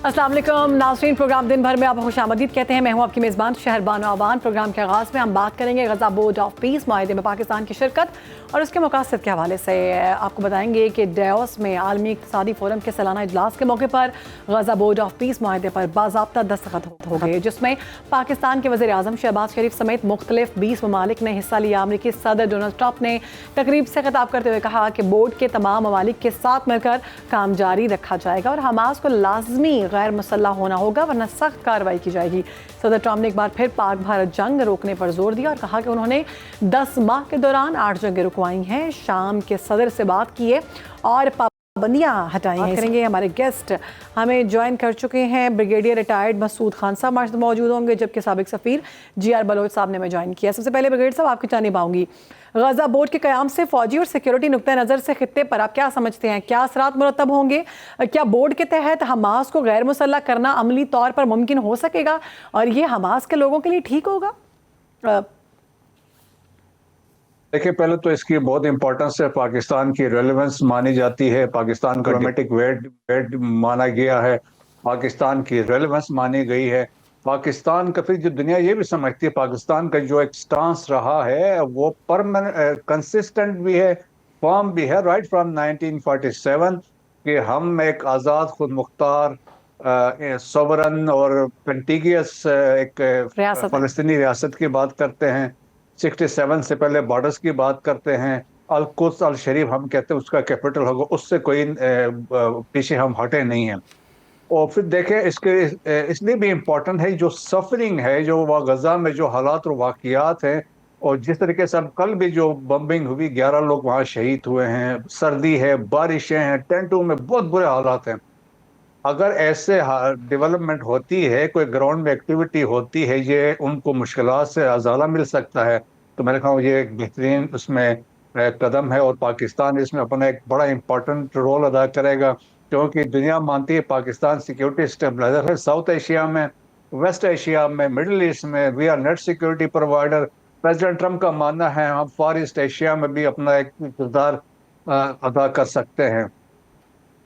अस्सलाम वालेकुम नाज़रीन, प्रोग्राम दिन भर में आप खुशामदीद कहते हैं। मैं हूं आपकी मेज़बान शहरबानो आवान। प्रोग्राम के आगाज़ में हम बात करेंगे गज़ा बोर्ड ऑफ पीस माहिदे में पाकिस्तान की शिरकत और उसके मकासद के हवाले से। आपको बताएंगे कि डेवोस में आलमी इक़्तिसादी फोरम के सालाना इजलास के मौके पर गज़ा बोर्ड ऑफ पीस माहिदे पर बाज़ाब्ता दस्तखत हो गए, जिसमें पाकिस्तान के वज़ीर आज़म शहबाज शरीफ समेत मुख्तलिफ 20 ममालिक ने हिस्सा लिया। अमरीकी सदर डोनाल्ड ट्रंप ने तकरीब से खिताब करते हुए कहा कि बोर्ड के तमाम ममालिक के साथ मिलकर काम जारी रखा जाएगा और हमास को लाजमी गैर मुसल्लह होना होगा, वरना सख्त कार्रवाई की जाएगी। सदर ट्रंप ने एक बार फिर पाक भारत जंग रोकने पर जोर दिया और कहा कि उन्होंने 10 माह के दौरान 8 जंगें रुकवाई हैं, शाम के सदर से बात की है और पाबंदियां हटाई हैं। करेंगे हमारे गेस्ट हमें ज्वाइन कर चुके हैं। ब्रिगेडियर रिटायर्ड मसूद खान साहब मौजूद होंगे, जबकि साबिक सफ़ीर GR बलोच साहब ने हमें ज्वाइन किया। सबसे पहले ब्रिगेडियर साहब आपकी जानिब आऊँगी। गज़ा बोर्ड के क़याम से फ़ौजी और सिक्योरिटी नुक्ता नज़र से खित्ते पर आप क्या समझते हैं, क्या असरात मुरतब होंगे? क्या बोर्ड के तहत हमास को गैर मुसल्लह करना अमली तौर पर मुमकिन हो सकेगा और ये हमास के लोगों के लिए ठीक होगा? देखिए, पहले तो इसकी बहुत इंपॉर्टेंस है, पाकिस्तान की रेलेवेंस मानी जाती है, पाकिस्तान का डिप्लोमेटिक वेट माना गया है, पाकिस्तान की रेलेवेंस मानी गई है। पाकिस्तान का फिर जो दुनिया ये भी समझती है, पाकिस्तान का जो एक स्टांस रहा है वो परमानेंट कंसिस्टेंट भी है, फर्म भी है, राइट फ्रॉम 1947 कि हम एक आज़ाद खुद मुख्तार सोवरन और कंटिगियस एक फ़लस्तीनी रियासत की बात करते हैं। 67 से पहले बॉर्डर्स की बात करते हैं। अल-कुद्स अल शरीफ हम कहते हैं उसका कैपिटल होगा, उससे कोई पीछे हम हटे नहीं हैं। और फिर देखें, इसके इसलिए भी इम्पोर्टेंट है जो सफरिंग है, जो वह गज़ा में जो हालात और वाक़ियात हैं, और जिस तरीके से अब कल भी जो बम्बिंग हुई, 11 लोग वहाँ शहीद हुए हैं, सर्दी है, बारिशें हैं, टेंटों में बहुत बुरे हालात हैं। अगर ऐसे डेवलपमेंट होती है, कोई ग्राउंड में एक्टिविटी होती है, ये उनको मुश्किलात से आज़ाला मिल सकता है, तो मैंने कहा ये एक बेहतरीन उसमें कदम है और पाकिस्तान इसमें अपना एक बड़ा इंपॉर्टेंट रोल अदा करेगा, क्योंकि दुनिया मानती है पाकिस्तान सिक्योरिटी स्टेबलाइजर है साउथ एशिया में, वेस्ट एशिया में, मिडल ईस्ट में। We are net security provider. President Trump का मानना है हम फार ईस्ट एशिया में भी अपना एक किरदार अदा कर सकते हैं।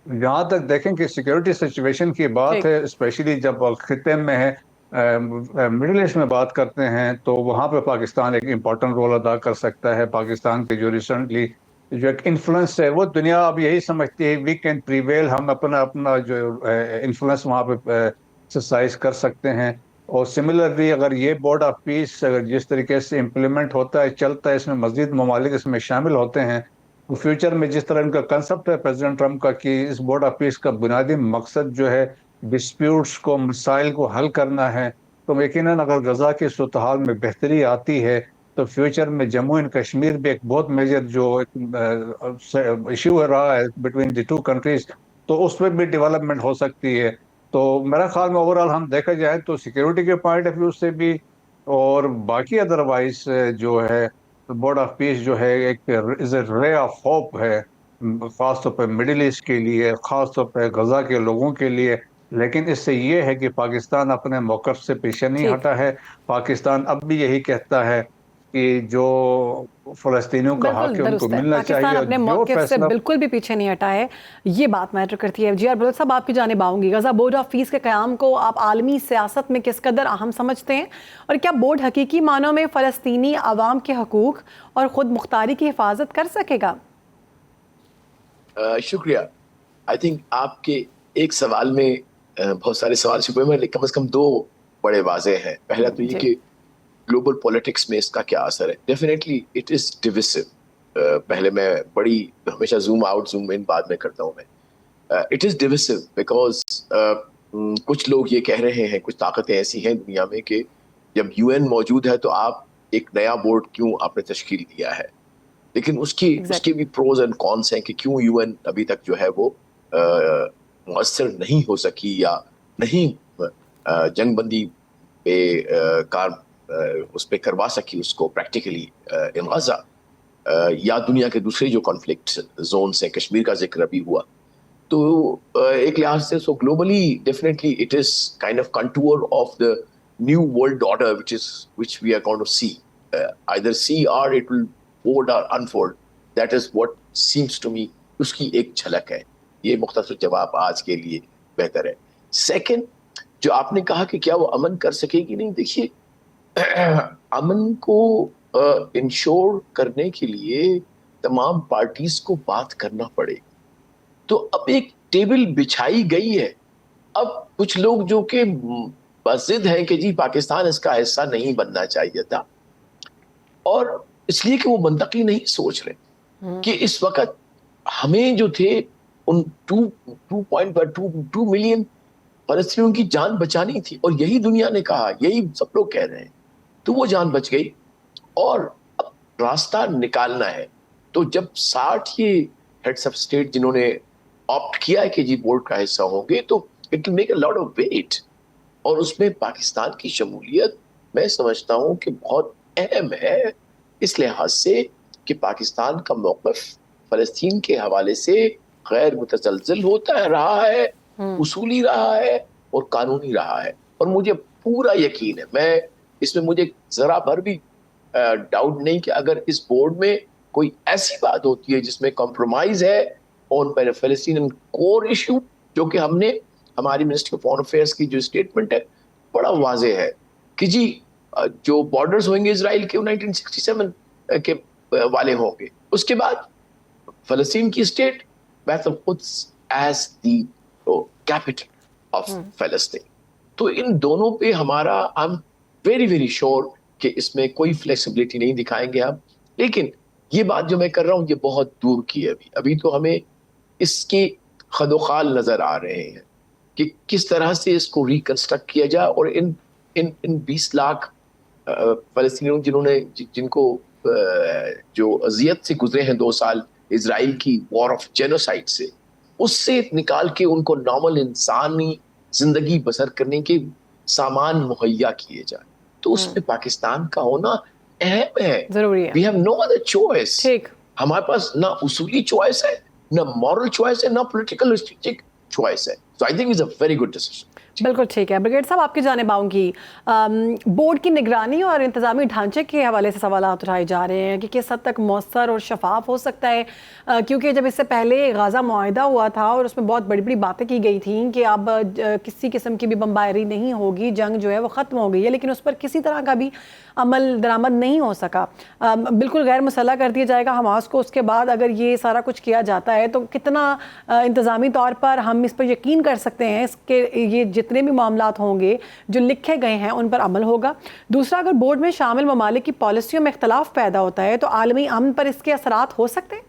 जहाँ तक देखें कि सिक्योरिटी सिचुएशन की बात है, स्पेशली जब खित्ते में है, मिडिल ईस्ट में बात करते हैं, तो वहाँ पे पाकिस्तान एक इम्पॉर्टेंट रोल अदा कर सकता है। पाकिस्तान के जो रिसेंटली जो एक इन्फ्लुएंस है, वो दुनिया अब यही समझती है वी कैन प्रीवेल, हम अपना जो इन्फ्लुएंस वहाँ पे एक्सरसाइज कर सकते हैं। और सिमिलरली अगर ये बोर्ड ऑफ पीस अगर जिस तरीके से इम्प्लीमेंट होता है, चलता है, इसमें मज़ीद ममालिक इसमें शामिल होते हैं, फ्यूचर में जिस तरह इनका कंसेप्ट है प्रेसिडेंट ट्रंप का कि इस बोर्ड ऑफ पीस का बुनियादी मकसद जो है डिस्प्यूट्स को, मसाइल को हल करना है, तो यकीनन अगर गज़ा की सूरत हाल में बेहतरी आती है तो फ्यूचर में जम्मू एंड कश्मीर भी एक बहुत मेजर जो इशू रहा है बिटवीन द टू कंट्रीज, तो उसमें भी डेवलपमेंट हो सकती है। तो मेरा ख्याल में ओवरऑल हम देखा जाए तो सिक्योरिटी के पॉइंट ऑफ व्यू से भी और बाकी अदरवाइज जो है बोर्ड ऑफ पीस जो है एक is a ray of hope है, ख़ास तौर पर मिडिल ईस्ट के लिए, ख़ास तौर पर गज़ा के लोगों के लिए। लेकिन इससे ये है कि पाकिस्तान अपने मौक़िफ़ से पीछे नहीं हटा है। पाकिस्तान अब भी यही कहता है कि जो फ़लस्तीनियों का हक़ है उनको मिलना चाहिए। पाकिस्तान अपने मौक़िफ़ से बिल्कुल भी पीछे नहीं हटा है, ये बात मैटर करती है। GR बलोच साहब आपकी जानिब आऊँगी। गज़ा बोर्ड ऑफ पीस के क़याम को आप आलमी सियासत में किस कदर अहम समझते हैं और क्या बोर्ड हकीकी मानों में फ़लस्तीनी अवाम के हकूक़ और ख़ुद मुख्तारी की हिफाजत कर सकेगा? शुक्रिया। आई थिंक आपके एक सवाल में बहुत सारे सवाल छुपे हुए हैं, कम से कम 2 बड़े वाज़ेह हैं। पहला तो ये कि ग्लोबल पॉलिटिक्स में इसका क्या असर है। Definitely it is divisive. पहले मैं बड़ी हमेशा जूम आउट जूम इन बाद में करता हूँ मैं। इट इज़ डिविसिव बिकॉज कुछ लोग ये कह रहे हैं, कुछ ताकतें ऐसी हैं दुनिया में कि जब UN मौजूद है तो आप एक नया बोर्ड क्यों आपने तश्कील दिया है। लेकिन उसके भी प्रोज एंड कॉन्स हैं कि क्यों UN अभी तक जो है वो मुअस्सर नहीं हो सकी या नहीं जंग बंदी पे उस पर करवा सकी उसको प्रैक्टिकली इन गज़ा या दुनिया के दूसरे जो कॉन्फ्लिक्ट जोन्स हैं, कश्मीर का जिक्र अभी हुआ, तो एक लिहाज से सो globally definitely it is kind of contour of the new world order which we are going to see, either see or it will fold or unfold. That is what seems to me उसकी एक झलक है। ये मुख्तसर जवाब आज के लिए बेहतर है। सेकंड, जो आपने कहा कि क्या वो अमन कर सकेगी, नहीं, देखिए अमन को इंश्योर करने के लिए तमाम पार्टीज को बात करना पड़ेगी। तो अब एक टेबल बिछाई गई है। अब कुछ लोग जो कि बज़िद हैं कि जी पाकिस्तान इसका हिस्सा नहीं बनना चाहिए था, और इसलिए कि वो मंतकी नहीं सोच रहे कि इस वक्त हमें जो थे उन 2 मिलियन फलस्तीनियों की जान बचानी थी, और यही दुनिया ने कहा, यही सब लोग कह रहे हैं, तो वो जान बच गई और अब रास्ता निकालना है। तो जब 60 ये हेड्स ऑफ स्टेट जिन्होंने ऑप्ट किया है कि जी बोर्ड का हिस्सा होंगे, तो it will make a lot of weight, और उसमें पाकिस्तान की शमूलियत मैं समझता हूं कि बहुत अहम है, इस लिहाज से कि पाकिस्तान का मौक़िफ़ फ़लस्तीन के हवाले से गैर मुतज़लज़ल होता है, रहा है, उसूली रहा है और कानूनी रहा है। और मुझे पूरा यकीन है, मैं इसमें मुझे जरा भर भी डाउट नहीं कि अगर इस बोर्ड में कोई ऐसी बात होती है जिसमें कॉम्प्रोमाइज है ऑन पैलेस्टीनियन कोर इशू, जो कि हमने हमारी मिनिस्ट्री ऑफ फॉरेन अफेयर्स की जो स्टेटमेंट है बड़ा वाजे है कि जी जो बॉर्डर्स होंगे इजराइल के 1967 के वाले होंगे, उसके बाद फलस्तीन की स्टेट बैत ऑफ कुद्स एज द कैपिटल ऑफ फलस्तीन। तो इन दोनों पे हमारा I am very very sure कि इसमें कोई फ्लेक्सिबिलिटी नहीं दिखाएंगे हम। लेकिन ये बात जो मैं कर रहा हूँ ये बहुत दूर की है, अभी तो हमें इसके खदोखाल नजर आ रहे हैं कि किस तरह से इसको रिकंस्ट्रक्ट किया जाए। और इन इन इन 20 लाख फलस्तीनियों जिन्होंने जिनको जो अजियत से गुजरे हैं 2 साल इजराइल की वॉर ऑफ जेनोसाइड से, उससे निकाल के उनको नॉर्मल इंसानी जिंदगी बसर करने के सामान मुहैया किए जाए, तो उसमें पाकिस्तान का होना अहम है, जरूरी है। We have no other choice. ठीक, हमारे पास ना उसूली चॉइस है, ना मॉरल चॉइस है, ना पॉलिटिकल स्ट्रेटेजिक चॉइस है। So I think it's a very good decision. बिल्कुल ठीक है। ब्रिगेड साहब, आपकी जानिब आऊँगी। बोर्ड की निगरानी और इंतजामी ढांचे के हवाले से सवाल उठाए जा रहे हैं कि किस हद तक मौसर और शफाफ हो सकता है, क्योंकि जब इससे पहले गाज़ा मुआहिदा हुआ था और उसमें बहुत बड़ी बड़ी बातें की गई थी कि अब किसी किस्म की भी बम्बारी नहीं होगी, जंग जो है वो ख़त्म हो गई है, लेकिन उस पर किसी तरह का भी अमल दरामद नहीं हो सका। बिल्कुल गैर मुसल्लह कर दिया जाएगा हमास को। उसके बाद अगर ये सारा कुछ किया जाता है तो कितना इंतज़ामी तौर पर हम इस पर यकीन कर सकते हैं इसके ये जितने भी मामलात होंगे जो लिखे गए हैं उन पर अमल होगा। दूसरा, अगर बोर्ड में शामिल ममालिक की पॉलिसियों में इख्तलाफ पैदा होता है तो आलमी अमन पर इसके असरात हो सकते हैं।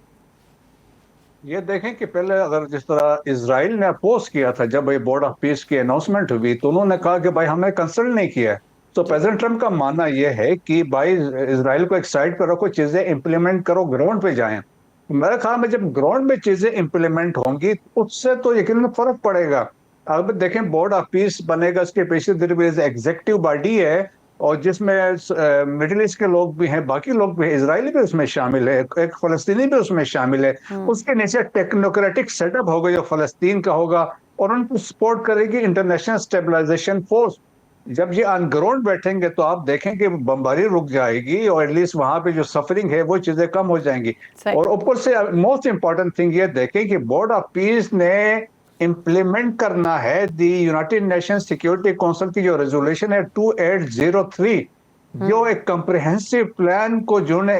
ये देखें कि पहले अगर जिस तरह इजराइल ने अपोज किया था जब ये बोर्ड ऑफ पीस की अनाउंसमेंट हुई, तो उन्होंने कहा कि भाई हमने कंसल्ट नहीं किया है। तो प्रेसिडेंट ट्रम्प का मानना यह है कि भाई इजराइल को एक साइड पर रखो, चीजें इंप्लीमेंट करो, ग्राउंड पे जाएं। मेरे ख्याल में जब ग्राउंड में चीजें इंप्लीमेंट होंगी उससे तो यकीनन फर्क पड़ेगा। अब देखें बोर्ड ऑफ पीस बनेगा, उसके पीछे एग्जीक्यूटिव बॉडी है और जिसमें मिडिल ईस्ट के लोग भी हैं, बाकी लोग भी, इजरायली भी उसमें शामिल है, एक फलस्तीनी भी उसमें शामिल है। उसके नीचे टेक्नोक्रेटिक सेटअप होगा जो फलस्तीन का होगा और उनको सपोर्ट करेगी इंटरनेशनल स्टेबलाइजेशन फोर्स। जब ये ऑन ग्राउंड बैठेंगे तो आप देखें कि बमबारी रुक जाएगी और एटलीस्ट वहां पे जो सफरिंग है वो चीजें कम हो जाएंगी। और ऊपर से मोस्ट इंपॉर्टेंट थिंग ये देखें कि बोर्ड ऑफ पीस ने इंप्लीमेंट करना है दी यूनाइटेड नेशन सिक्योरिटी काउंसिल की जो रेजोल्यूशन है 2803, जो एक कम्प्रिहेंसिव प्लान को जिन्होंने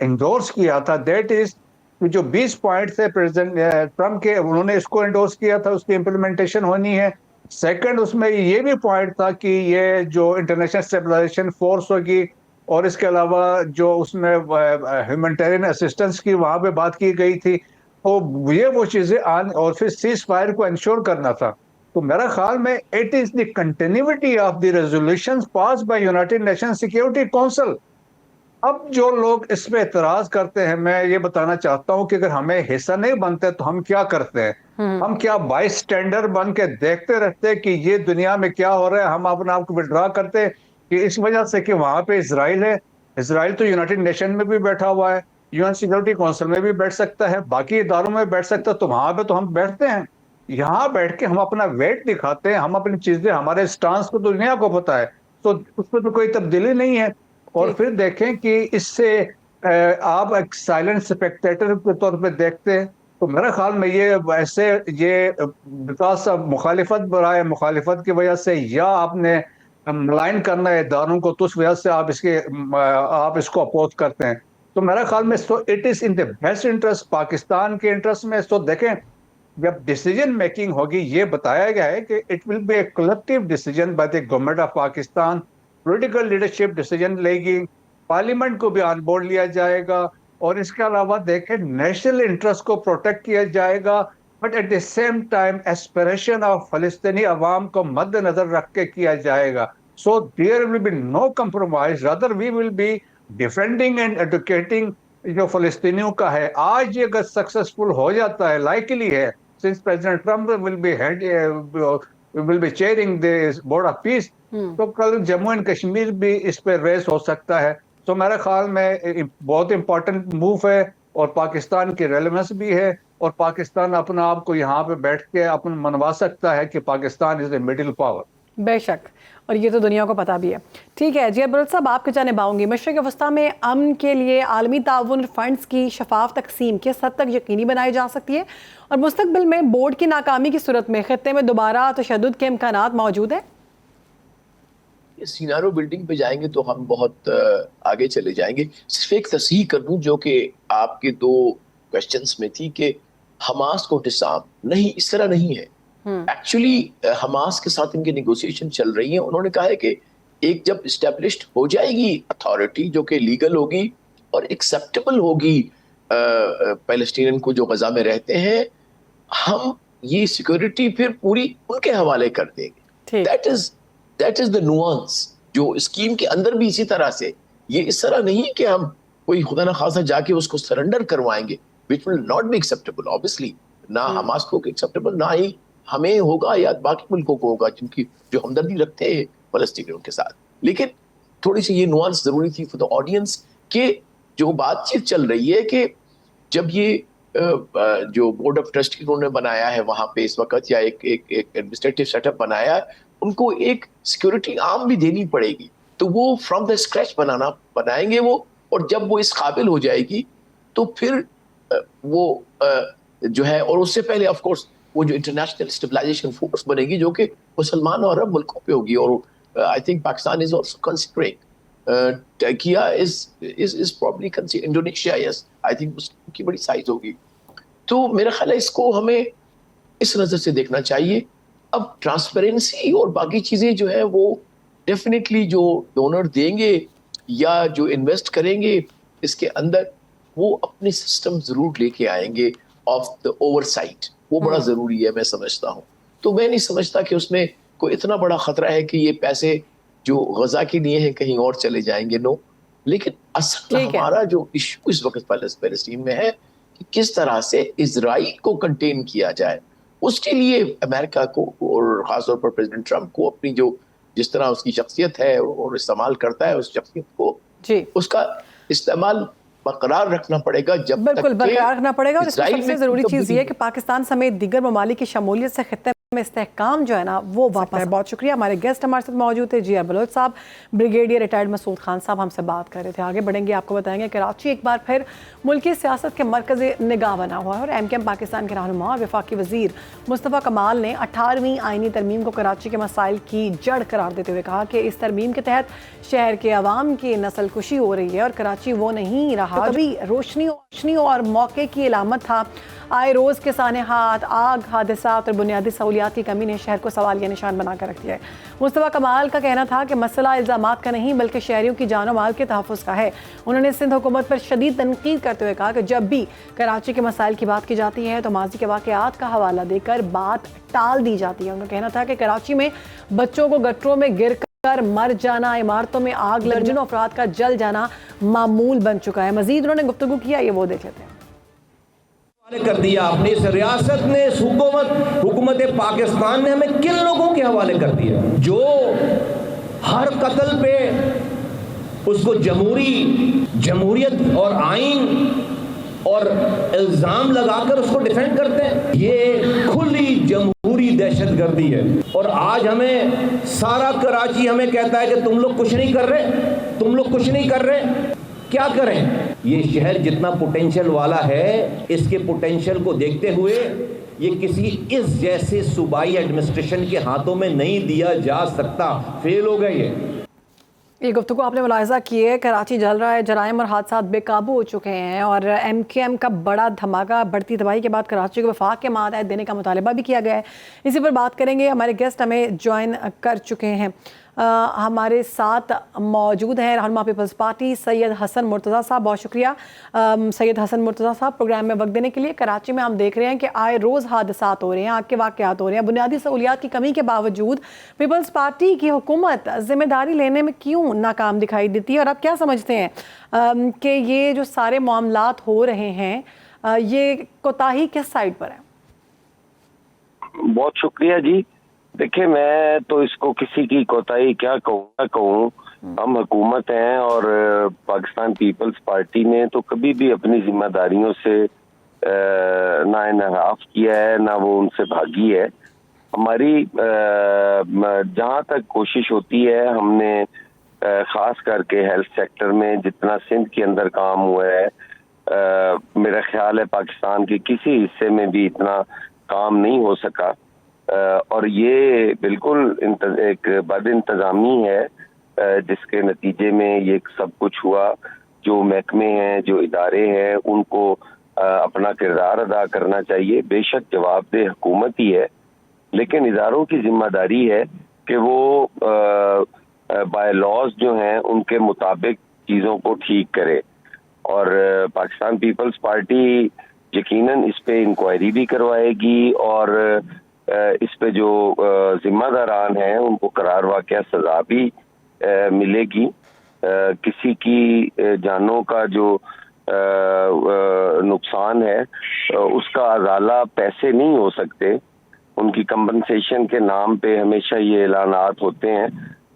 एंडोर्स किया था, दैट इज जो 20 पॉइंट थे प्रेसिडेंट ट्रम्प के, उन्होंने इसको एंडोर्स किया था, उसकी इंप्लीमेंटेशन होनी है। सेकंड, उसमें ये भी पॉइंट था कि ये जो इंटरनेशनल स्टेबलाइजेशन फोर्स होगी और इसके अलावा जो उसमें ह्यूमैनिटेरियन असिस्टेंस की वहां पे बात की गई थी, तो ये वो चीजें आन और फिर सीज फायर को इंश्योर करना था। तो मेरा ख्याल में it is the continuity of the resolutions pass by United Nation Security Council. अब जो लोग इस पे एतराज करते हैं, मैं ये बताना चाहता हूं कि अगर हमें हिस्सा नहीं बनते तो हम क्या करते हैं? हम क्या बाई स्टैंडर्ड बन के देखते रहते हैं कि ये दुनिया में क्या हो रहा है? हम अपने आप को विड्रॉ करते हैं कि इस वजह से कि वहां पे इजराइल है। इजराइल तो यूनाइटेड नेशन में भी बैठा हुआ है, यूएन सिक्योरिटी काउंसिल में भी बैठ सकता है, बाकी इदारों में बैठ सकता है, तो वहां पे तो हम बैठते हैं। यहाँ बैठ के हम अपना वेट दिखाते हैं, हम अपनी चीजें, हमारे स्टांस को दुनिया को पता है, तो उसमें तो कोई तब्दीली नहीं है। और फिर देखें कि इससे आप एक साइलेंट स्पेक्टेटर के तौर पे देखते हैं تو میرا خیال میں یہ ویسے یہ بکاس مخالفت برائے مخالفت کی وجہ سے یا آپ نے ملائن کرنا ہے اداروں کو تو اس وجہ سے آپ اس کو اپوز کرتے ہیں. تو میرا خیال میں it is in the best interest Pakistan کے انٹرسٹ میں. تو دیکھیں جب ڈیسیجن میکنگ ہوگی یہ بتایا گیا ہے کہ it will be a collective decision by the government of Pakistan. Political leadership decision لے گی, پارلیمنٹ کو بھی آن بورڈ لیا جائے گا, اور اس کے علاوہ دیکھیں نیشنل انٹرسٹ کو پروٹیکٹ کیا جائے گا, but at the same time aspiration of فلسطینی عوام کو مد نظر رکھ کے کیا جائے گا. So there will be no compromise, rather we will be defending and advocating جو فلسطینیوں کا ہے. آج یہ اگر سکسیسفل ہو جاتا ہے, لائکلی ہے, since president Trump will be chairing the board of peace, تو کل جموں اینڈ کشمیر بھی اس پہ ریس ہو سکتا ہے. تو میرے خیال میں بہت امپورٹنٹ موو ہے, اور پاکستان کی ریلیونس بھی ہے, اور پاکستان اپنا آپ کو یہاں پہ بیٹھ کے اپنا منوا سکتا ہے کہ پاکستان از اے مڈل پاور. بے شک, اور یہ تو دنیا کو پتہ بھی ہے. ٹھیک ہے جی عبدالرؤف صاحب, آپ کی جانب آؤں گی. مشرق وسطیٰ میں امن کے لیے عالمی تعاون فنڈز کی شفاف تقسیم کس حد تک یقینی بنائی جا سکتی ہے, اور مستقبل میں بورڈ کی ناکامی کی صورت میں خطے میں دوبارہ تشدد کے امکانات موجود ہیں؟ سینارو بلڈنگ پہ جائیں گے تو ہم بہت آگے چلے جائیں گے. صرف ایک تصحیح کر دوں جو کہ آپ کے دو کوشچنز میں تھی کہ حماس کو ڈسارم نہیں, اس طرح نہیں ہے. ایکچولی حماس کے ساتھ ان کی نیگوسیشن چل رہی ہیں. انہوں نے کہا ہے کہ ایک جب اسٹیبلشڈ ہو جائے گی اتھارٹی جو کہ لیگل ہوگی اور ایکسیپٹیبل ہوگی پیلسٹینین کو جو غزہ میں رہتے ہیں, ہم یہ سیکورٹی پھر پوری ان کے حوالے کر دیں گے. دیٹ از دا نوانس جو اسکیم کے اندر بھی اسی طرح سے. یہ اس طرح نہیں کہ ہم کوئی خدا نخواستہ جا کے اس کو سرنڈر کروائیں گے, which will not be acceptable obviously. نہ حماس کو ایکسیپٹیبل, نہ ہی ہمیں ہوگا یا باقی ملکوں کو ہوگا کیونکہ جو ہمدردی رکھتے ہیں فلسطینیوں کے ساتھ. لیکن تھوڑی سی یہ نوانس ضروری تھی فور دا آڈینس کہ جو بات چیت چل رہی ہے کہ جب یہ جو بورڈ آف ٹرسٹی انہوں نے بنایا ہے وہاں پہ اس وقت, یا ایک ایڈمنسٹریٹو سیٹ اپ بنایا ہے, ان کو ایک سیکورٹی عام بھی دینی پڑے گی. تو وہ فرام دا اسکریچ بنائیں گے وہ, اور جب وہ اس قابل ہو جائے گی تو پھر وہ جو ہے, اور اس سے پہلے آف کورس وہ جو انٹرنیشنل اسٹیبلائزیشن فورس بنے گی جو کہ مسلمان اور عرب ملکوں پہ ہوگی. اور I think Pakistan is also considering, Turkiye is probably considered, Indonesia yes, I think اس کی بڑی سائز ہوگی. تو میرا خیال ہے اس کو ہمیں اس نظر سے دیکھنا چاہیے. اب ٹرانسپیرنسی اور باقی چیزیں جو ہے وہ ڈیفینیٹلی جو ڈونر دیں گے یا جو انویسٹ کریں گے اس کے اندر, وہ اپنے سسٹم ضرور لے کے آئیں گے آف دا اوور سائٹ. وہ بڑا ضروری ہے میں سمجھتا ہوں. تو میں نہیں سمجھتا کہ اس میں کوئی اتنا بڑا خطرہ ہے کہ یہ پیسے جو غزہ کے لیے ہیں کہیں اور چلے جائیں گے. نو, لیکن اصل ہمارا جو ایشو اس وقت فلسطین میں ہے کہ کس طرح سے اسرائیل کو کنٹین کیا جائے. اس کے لیے امریکہ کو اور خاص طور پر پریزیڈنٹ ٹرمپ کو اپنی جو جس طرح اس کی شخصیت ہے اور استعمال کرتا ہے اس شخصیت کو, اس کا استعمال برقرار رکھنا پڑے گا. جب بالکل برقرار رکھنا پڑے گا. اور اس میں سب سے ضروری چیز یہ ہے کہ پاکستان سمیت دیگر ممالک کی شمولیت سے خطے میں استحکام جو ہے نا وہ واپس ہے. بہت شکریہ. ہمارے گیسٹ ہمارے ساتھ موجود تھے جی عبدالرؤف صاحب, بریگیڈیئر ریٹائرڈ مسعود خان صاحب ہم سے بات کر رہے تھے. آگے بڑھیں گے, آپ کو بتائیں گے کراچی ایک بار پھر ملکی سیاست کے مرکز نگاہ بنا ہوا ہے, اور ایم کیو ایم پاکستان کے رہنما اور وفاقی وزیر مصطفیٰ کمال نے 18ویں آئینی ترمیم کو کراچی کے مسائل کی جڑ قرار دیتے ہوئے کہا کہ اس ترمیم کے تحت شہر کے عوام کی نسل کشی ہو رہی ہے, اور کراچی وہ نہیں رہا کبھی روشنی اور موقع کی علامت تھا. آئے روز کے سانحات, آگ, حادثات اور بنیادی سہولیات کی کمی نے شہر کو سوالیہ نشان بنا کر رکھ دیا ہے. مصطفیٰ کمال کا کہنا تھا کہ مسئلہ الزامات کا نہیں بلکہ شہریوں کی جان و مال کے تحفظ کا ہے. انہوں نے سندھ حکومت پر شدید تنقید کرتے ہوئے کہا کہ جب بھی کراچی کے مسائل کی بات کی جاتی ہے تو ماضی کے واقعات کا حوالہ دے کر بات ٹال دی جاتی ہے. ان کا کہنا تھا کہ کراچی میں بچوں کو گٹروں میں گر کر مر جانا, عمارتوں میں آگ لگ جانا, افراد کا جل جانا معمول بن چکا ہے. مزید انہوں نے گفتگو کیا, یہ وہ دیکھ لیتے ہیں. کر دیا اپنی اس ریاست نے, اس حکومت پاکستان نے ہمیں کن لوگوں کے حوالے کر دیا جو ہر قتل پہ اس کو جمہوریت اور آئین اور الزام لگا کر اس کو ڈیفینڈ کرتے ہیں. یہ کھلی جمہوری دہشت گردی ہے. اور آج ہمیں سارا کراچی ہمیں کہتا ہے کہ تم لوگ کچھ نہیں کر رہے. क्या करें? ये शहर जितना पोटेंशियल वाला है, इसके पोटेंशियल को देखते हुए ये किसी इस जैसे सूबाई एडमिनिस्ट्रेशन के हाथों में नहीं दिया जा सकता। फेल हो गए ये गुफ्तगू आपने मुलाहिजा की है। कराची जल रहा है, जराइम और हादसा बेकाबू हो चुके हैं और MKM का बड़ा धमाका, बढ़ती तबाही के बाद कराची को वफाक के मातहत देने का मुतालबा भी किया गया है। इसी पर बात करेंगे। हमारे गेस्ट हमें ज्वाइन कर चुके हैं। हमारे साथ मौजूद हैं रहनुमा पीपल्स पार्टी सैयद हसन मुर्तज़ा साहब। बहुत शुक्रिया सैयद हसन मुर्तज़ा साहब प्रोग्राम में वक्त देने के लिए। कराची में हम देख रहे हैं कि आए रोज़ हादसात हो रहे हैं, आग के वाक़यात हो रहे हैं। बुनियादी सहूलियात की कमी के बावजूद पीपल्स पार्टी की हुकूमत ज़िम्मेदारी लेने में क्यों नाकाम दिखाई देती है? और आप क्या समझते हैं कि ये जो सारे मामलात हो रहे हैं, ये कोताही किस साइड पर है? बहुत शुक्रिया जी। देखिए, मैं तो इसको किसी की कोताही क्या कहूँ, हम हुकूमत हैं और पाकिस्तान पीपल्स पार्टी ने तो कभी भी अपनी जिम्मेदारियों से ना इनहराफ किया है, ना वो उनसे भागी है। हमारी जहाँ तक कोशिश होती है, हमने खास करके हेल्थ सेक्टर में जितना सिंध के अंदर काम हुआ है, मेरा ख्याल है पाकिस्तान के किसी हिस्से में भी इतना काम नहीं हो सका। और ये बिल्कुल एक बद इंतजामी है जिसके नतीजे में ये सब कुछ हुआ। जो महकमे हैं, जो इदारे हैं, उनको अपना किरदार अदा करना चाहिए। बेशक जवाबदेह हुकूमत ही है, लेकिन इदारों की जिम्मेदारी है कि वो बाय लॉज जो हैं उनके मुताबिक चीज़ों को ठीक करे। और पाकिस्तान पीपल्स पार्टी यकीनन इस पे इंक्वायरी भी करवाएगी और इस पे जो जिम्मेदारान हैं उनको करार वाक़या सजा भी मिलेगी। किसी की जानों का जो नुकसान है उसका अजाला पैसे नहीं हो सकते। उनकी कंपनसेशन के नाम पे हमेशा ये ऐलानात होते हैं।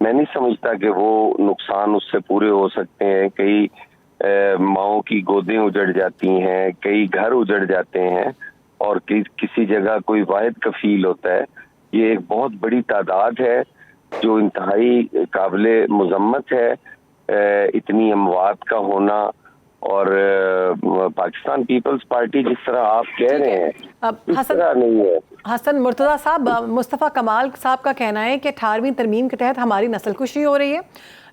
मैं नहीं समझता कि वो नुकसान उससे पूरे हो सकते हैं। कई माओं की गोदें उजड़ जाती हैं, कई घर उजड़ जाते हैं और किसी जगह कोई वाहिद कफील होता है। ये एक बहुत बड़ी तादाद है जो इंतहाई काबिले मुजम्मत है, इतनी अमवात का होना। और पाकिस्तान पीपल्स पार्टी जिस तरह आप कह रहे हैं इस तरह नहीं है। हसन मुर्तज़ा साहब, मुस्तफ़ा कमाल साहब का कहना है कि 18वीं तरमीम के तहत हमारी नस्लकुशी हो रही है,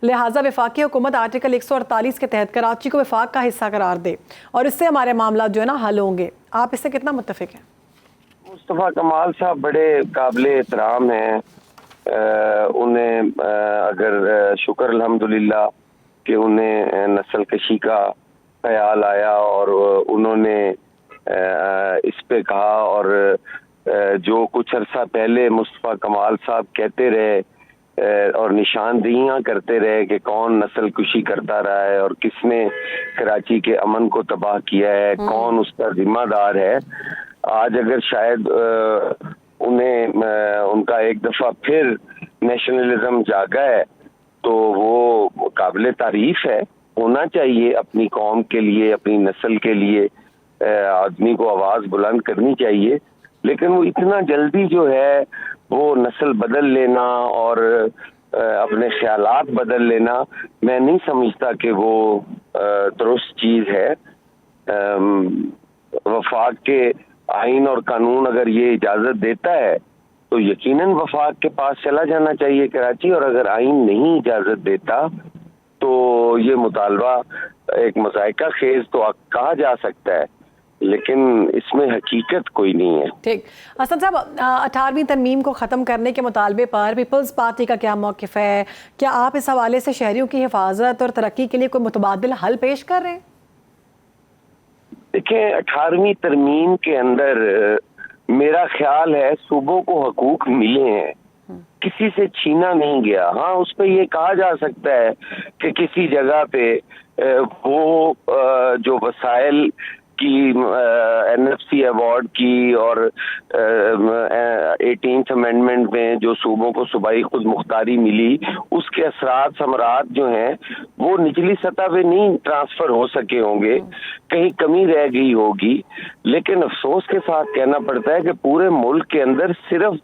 लिहाजा वफाकी हुकूमत आर्टिकल 148 के तहत कराची को वफाक का हिस्सा करार दे और इससे हमारे मामला जो है ना हल होंगे। आप इससे कितना मुत्तफिक हैं? मुस्तफ़ा कमाल साहब बड़े काबिल एहतराम हैं। उन्हें अगर शुक्र अल्हम्दुलिल्लाह कि उन्हें नस्ल कशी का ख्याल आया और उन्होंने इस पे कहा। और जो कुछ अरसा पहले मुस्तफ़ा कमाल साहब कहते रहे और निशानदेहियां करते रहे कि कौन नस्ल कुशी करता रहा है और किसने कराची के अमन को तबाह किया है, कौन उसका जिम्मेदार है, आज अगर शायद उन्हें उनका एक दफा फिर नेशनलिज्म जागा है तो वो काबिल तारीफ है। होना चाहिए अपनी कौम के लिए, अपनी नस्ल के लिए आदमी को आवाज बुलंद करनी चाहिए। लेकिन वो इतना जल्दी जो है वो नस्ल बदल लेना और अपने ख्यालात बदल लेना, मैं नहीं समझता कि वो दुरुस्त चीज है। वफाक के आइन और कानून अगर ये इजाजत देता है तो यकीनन वफाक के पास चला जाना चाहिए कराची, और अगर आइन नहीं इजाजत देता तो ये मुतालबा एक मज़ाइका खेज तो कहा जा सकता है, लेकिन इसमें हकीकत कोई नहीं है। ठीक, हसन साहब, 18वीं तरमीम को ख़त्म करने के मुतालबे पर पीपल्स पार्टी का क्या मौक़िफ़ है? क्या आप इस हवाले से शहरियों की हिफाजत और तरक्की के लिए कोई मुतबादिल हल पेश कर रहे हैं? देखिए, 18वीं तरमीम के अंदर मेरा ख्याल है सूबों को हकूक मिले हैं, किसी से छीना नहीं गया। हाँ, उस पर यह कहा जा सकता है कि किसी जगह पे वो जो वसाइल की NFC अवार्ड की और 18th अमेंडमेंट में जो सूबों को सूबाई खुद मुख्तारी मिली, उसके असरात समरात जो हैं वो निचली सतह पे नहीं ट्रांसफर हो सके होंगे, कहीं कमी रह गई होगी। लेकिन अफसोस के साथ कहना पड़ता है कि पूरे मुल्क के अंदर सिर्फ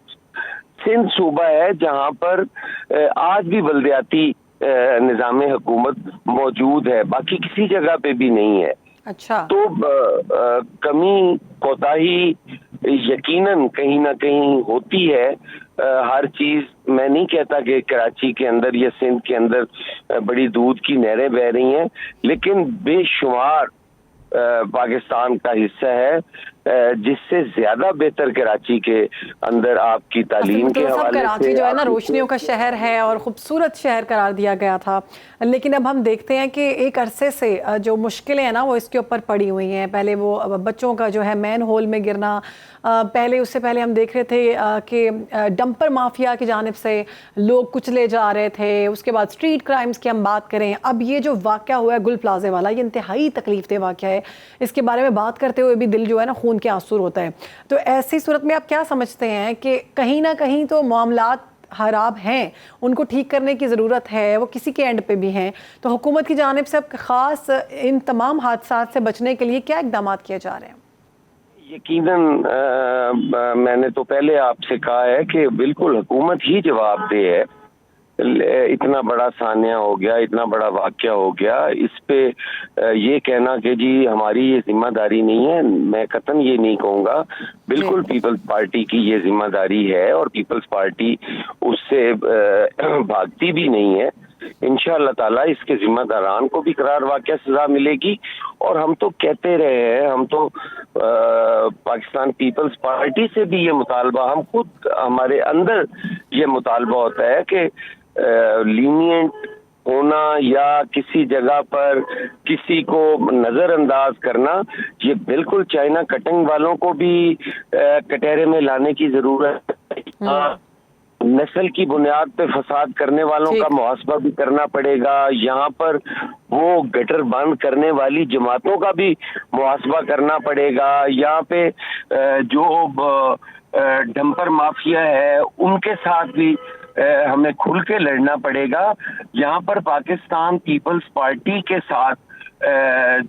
सिंध सूबा है जहां पर आज भी बल्दियाती نظام حکومت موجود ہے، باقی کسی جگہ پہ بھی نہیں ہے. اچھا. تو کمی کوتاہی یقیناً کہیں نہ کہیں ہوتی ہے. ہر چیز، میں نہیں کہتا کہ کراچی کے اندر یا سندھ کے اندر بڑی دودھ کی نہریں بہ رہی ہیں، لیکن بے شمار پاکستان کا حصہ ہے جس سے زیادہ بہتر کراچی کے اندر آپ کی تعلیم کے حوالے سے. کراچی جو ہے نا روشنیوں کا شہر ہے اور خوبصورت شہر قرار دیا گیا تھا، لیکن اب ہم دیکھتے ہیں کہ ایک عرصے سے جو مشکلیں ہیں نا وہ اس کے اوپر پڑی ہوئی ہیں. پہلے وہ بچوں کا جو ہے مین ہول میں گرنا، پہلے اس سے پہلے ہم دیکھ رہے تھے کہ ڈمپر مافیا کی جانب سے لوگ کچلے جا رہے تھے. اس کے بعد اسٹریٹ کرائمز کی ہم بات کریں، اب یہ جو واقعہ ہوا ہے گل پلازے والا، یہ انتہائی تکلیف دہ واقعہ ہے. اس کے بارے میں بات کرتے ہوئے بھی دل جو ہے نا خون کے آنسو ہوتا ہے. تو ایسی صورت میں آپ کیا سمجھتے ہیں کہ کہیں نہ کہیں تو معاملات خراب ہیں، ان کو ٹھیک کرنے کی ضرورت ہے، وہ کسی کے اینڈ پہ بھی ہیں، تو حکومت کی جانب سے اب خاص ان تمام حادثات سے بچنے کے لیے کیا اقدامات کیے جا رہے ہیں؟ یقیناً میں نے تو پہلے آپ سے کہا ہے کہ بالکل حکومت ہی جواب دہ ہے. اتنا بڑا سانحہ ہو گیا، اتنا بڑا واقعہ ہو گیا، اس پہ یہ کہنا کہ جی ہماری یہ ذمہ داری نہیں ہے، میں قطعاً یہ نہیں کہوں گا. بالکل پیپلز پارٹی کی یہ ذمہ داری ہے اور پیپلز پارٹی اس سے بھاگتی بھی نہیں ہے. انشاءاللہ تعالیٰ اس کے ذمہ داران کو بھی قرار واقعہ سزا ملے گی. اور ہم تو کہتے رہے ہیں، ہم تو پاکستان پیپلز پارٹی سے بھی یہ مطالبہ، ہم خود ہمارے اندر یہ مطالبہ ہوتا ہے کہ لینینٹ ہونا یا کسی جگہ پر کسی کو نظر انداز کرنا، یہ بالکل چائنا کٹنگ والوں کو بھی کٹہرے میں لانے کی ضرورت ہے. نسل کی بنیاد پہ فساد کرنے والوں کا محاسبہ بھی کرنا پڑے گا. یہاں پر وہ گٹر بند کرنے والی جماعتوں کا بھی محاسبہ کرنا پڑے گا. یہاں پہ جو ڈمپر مافیا ہے ان کے ساتھ بھی ہمیں کھل کے لڑنا پڑے گا. یہاں پر پاکستان پیپلز پارٹی کے ساتھ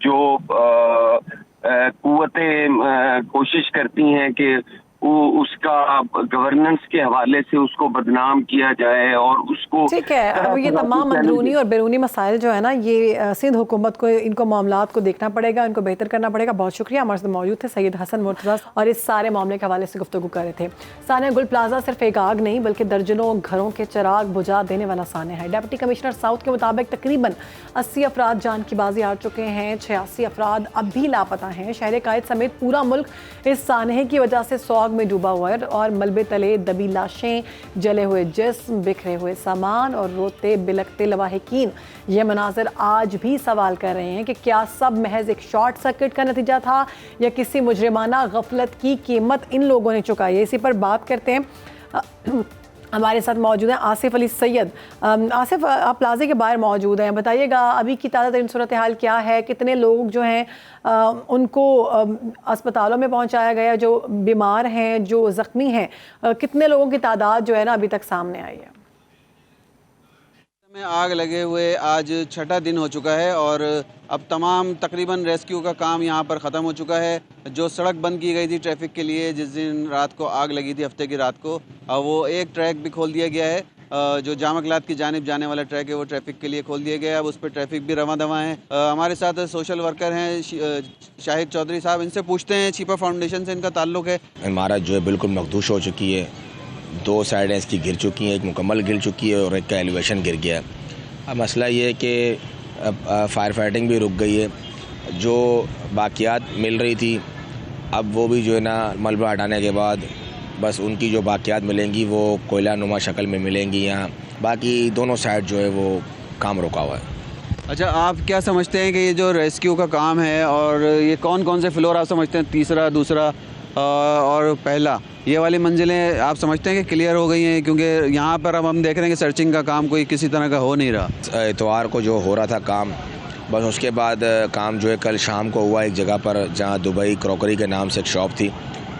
جو قوتیں کوشش کرتی ہیں کہ اس کا گورننس کے حوالے سے اس کو بدنام کیا جائے اور اس کو ٹھیک ہے. اب یہ تمام اندرونی اور بیرونی مسائل جو ہے نا، یہ سندھ حکومت کو ان کو معاملات کو دیکھنا پڑے گا، ان کو بہتر کرنا پڑے گا. بہت شکریہ. ہمارے ساتھ موجود تھے سید حسن مرتضیٰ اور اس سارے معاملے کے حوالے سے گفتگو کر رہے تھے. سانحہ گل پلازہ صرف ایک آگ نہیں بلکہ درجنوں گھروں کے چراغ بجھا دینے والا سانحہ ہے. ڈپٹی کمشنر ساؤتھ کے مطابق تقریباً 80 افراد جان کی بازی ہار چکے ہیں، 86 افراد اب بھی لاپتہ ہیں. شہر قائد سمیت پورا ملک اس سانحے کی وجہ سے سوگ میں ڈوبا ہوا ہے اور ملبے تلے دبی لاشیں، جلے ہوئے جسم، بکھرے ہوئے سامان اور روتے بلکتے لواحقین یہ مناظر آج بھی سوال کر رہے ہیں کہ کیا سب محض ایک شارٹ سرکٹ کا نتیجہ تھا یا کسی مجرمانہ غفلت کی قیمت ان لوگوں نے چکائی ہے. اسی پر بات کرتے ہیں. ہمارے ساتھ موجود ہیں آصف علی سید. آصف، آپ پلازے کے باہر موجود ہیں، بتائیے گا ابھی کی تازہ ترین صورتحال کیا ہے؟ کتنے لوگ جو ہیں ان کو اسپتالوں میں پہنچایا گیا، جو بیمار ہیں، جو زخمی ہیں، کتنے لوگوں کی تعداد جو ہے نا ابھی تک سامنے آئی ہے؟ میں آگ لگے ہوئے آج 6واں دن ہو چکا ہے اور اب تمام تقریباً ریسکیو کا کام یہاں پر ختم ہو چکا ہے. جو سڑک بند کی گئی تھی ٹریفک کے لیے جس دن رات کو آگ لگی تھی، ہفتے کی رات کو، وہ ایک ٹریک بھی کھول دیا گیا ہے. جو جامع کلات کی جانب جانے والا ٹریک ہے وہ ٹریفک کے لیے کھول دیا گیا ہے. اب اس پہ ٹریفک بھی رواں دواں ہے. ہمارے ساتھ سوشل ورکر ہیں شاہد چودھری صاحب، ان سے پوچھتے ہیں چھپا فاؤنڈیشن سے ان کا تعلق ہے. عمارت جو ہے بالکل مخدوش ہو چکی ہے، 2 سائڈیں اس کی گر چکی ہیں، ایک مکمل گر چکی ہے اور ایک کا ایلیویشن گر گیا ہے. اب مسئلہ یہ ہے کہ فائر فائٹنگ بھی رک گئی ہے. جو باقیات مل رہی تھی اب وہ بھی جو ہے نا ملبہ ہٹانے کے بعد بس ان کی جو باقیات ملیں گی وہ کوئلہ نما شکل میں ملیں گی یہاں. باقی دونوں سائڈ جو ہے وہ کام رکا ہوا ہے. اچھا، آپ کیا سمجھتے ہیں کہ یہ جو ریسکیو کا کام ہے اور یہ کون کون سے فلور آپ سمجھتے ہیں؟ تیسرا، دوسرا اور پہلا، یہ والی منزلیں آپ سمجھتے ہیں کہ کلیئر ہو گئی ہیں؟ کیونکہ یہاں پر اب ہم دیکھ رہے ہیں کہ سرچنگ کا کام کوئی کسی طرح کا ہو نہیں رہا. اتوار کو جو ہو رہا تھا کام، بس اس کے بعد کام جو ہے کل شام کو ہوا ایک جگہ پر جہاں دبئی کروکری کے نام سے ایک شاپ تھی.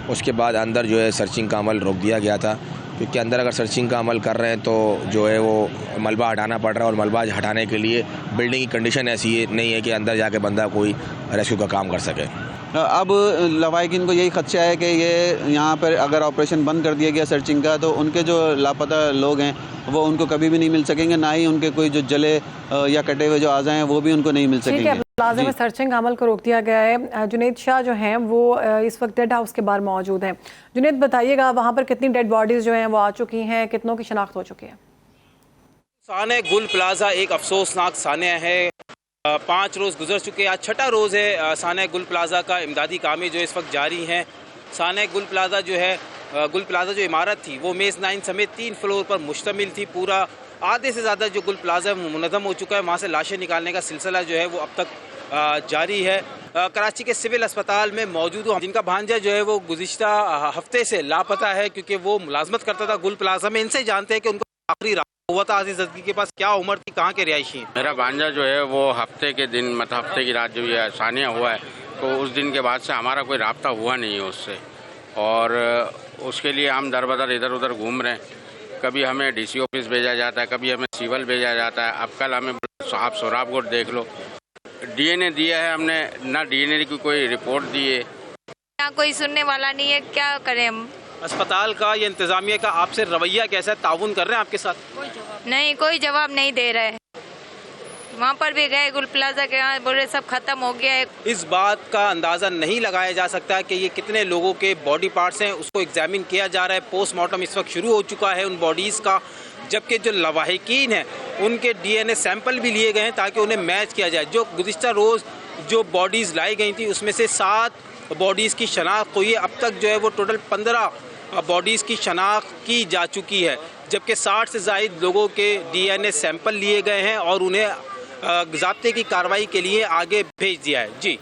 اس کے بعد اندر جو ہے سرچنگ کا عمل روک دیا گیا تھا، کیونکہ اندر اگر سرچنگ کا عمل کر رہے ہیں تو جو ہے وہ ملبہ ہٹانا پڑ رہا ہے اور ملبہ ہٹانے کے لیے بلڈنگ کی کنڈیشن ایسی نہیں ہے کہ اندر جا کے بندہ کوئی ریسکیو کا کام کر سکے. اب لواحقین کو یہی خدشہ ہے کہ یہ یہاں پر اگر آپریشن بند کر دیا گیا سرچنگ کا تو ان کے جو لاپتہ لوگ ہیں वो उनको कभी भी नहीं मिल सकेंगे, ना ही उनके कोई जो जले या कटे हुए जो अज़ा हैं वो भी उनको नहीं मिल ठीक है, सकेंगे। प्लाजा में सर्चिंग अमल को रोक दिया गया है। जुनैद शाह जो हैं वो इस वक्त डेड हाउस के बाहर मौजूद हैं। जुनैद बताइएगा वहाँ पर कितनी डेड बॉडीज़ जो हैं वो आ चुकी हैं, कितनों की शनाख्त हो चुकी है? साने गुल प्लाजा एक अफसोसनाक सानिया है। 5 रोज़ गुजर चुके, आज छठा रोज़ है साने गुल प्लाजा का इमदादी कामें जो इस वक्त जारी हैं। साने गुल प्लाजा जो है, गुल प्लाजा जो इमारत थी वो मेज़ 9 समेत 3 फ्लोर पर मुश्तमिल थी। पूरा आधे से ज़्यादा जो गुल प्लाजा मुनज़्ज़म हो चुका है, वहाँ से लाशें निकालने का सिलसिला जो है वो अब तक जारी है। कराची के सिविल अस्पताल में मौजूद हूँ, जिनका भांजा जो है वो गुज़िश्ता हफ्ते से लापता है क्योंकि वो मुलाजमत करता था गुल प्लाजा में। इनसे जानते हैं कि उनको आखिरी रात हुआ था आज़िज़ ज़दगी के पास, क्या उम्र थी, कहाँ के रिहायशी हैं? मेरा भांजा जो है वो हफ्ते के दिन, मतलब हफ्ते की रात जो ये सानिया हुआ है, तो उस दिन के बाद से हमारा कोई राब्ता हुआ नहीं है उससे, और उसके लिए हम दर बदर इधर उधर घूम रहे हैं। कभी हमें डीसी ऑफिस भेजा जाता है, कभी हमें सिविल भेजा जाता है। अब कल हमें साहब सोराबकोट देख लो, डीएनए दिया है हमने, ना डीएनए की कोई रिपोर्ट दी है, यहाँ कोई सुनने वाला नहीं है, क्या करें हम? अस्पताल का या इंतज़ामिया का आपसे रवैया कैसा है, ताउन कर रहे हैं आपके साथ? नहीं, कोई जवाब नहीं दे रहे। वहाँ पर भी गए गुल प्लाजा के यहाँ, बोले सब खत्म हो गया है। इस बात का अंदाज़ा नहीं लगाया जा सकता कि ये कितने लोगों के बॉडी पार्ट्स हैं, उसको एग्जामिन किया जा रहा है। पोस्टमार्टम इस वक्त शुरू हो चुका है उन बॉडीज़ का, जबकि जो लवाहिकीन हैं उनके डीएनए सैंपल भी लिए गए हैं ताकि उन्हें मैच किया जाए। जो गुज़िश्ता रोज़ जो बॉडीज़ लाई गई थी उसमें से 7 बॉडीज़ की शनाख्त हुई है। अब तक जो है वो टोटल 15 बॉडीज़ की शनाख्त की जा चुकी है, जबकि 60 से ज़ायद लोगों के डीएनए सैंपल लिए गए हैं और उन्हें ज़ाब्ते की कार्रवाई के लिए आगे भेज दिया है। जी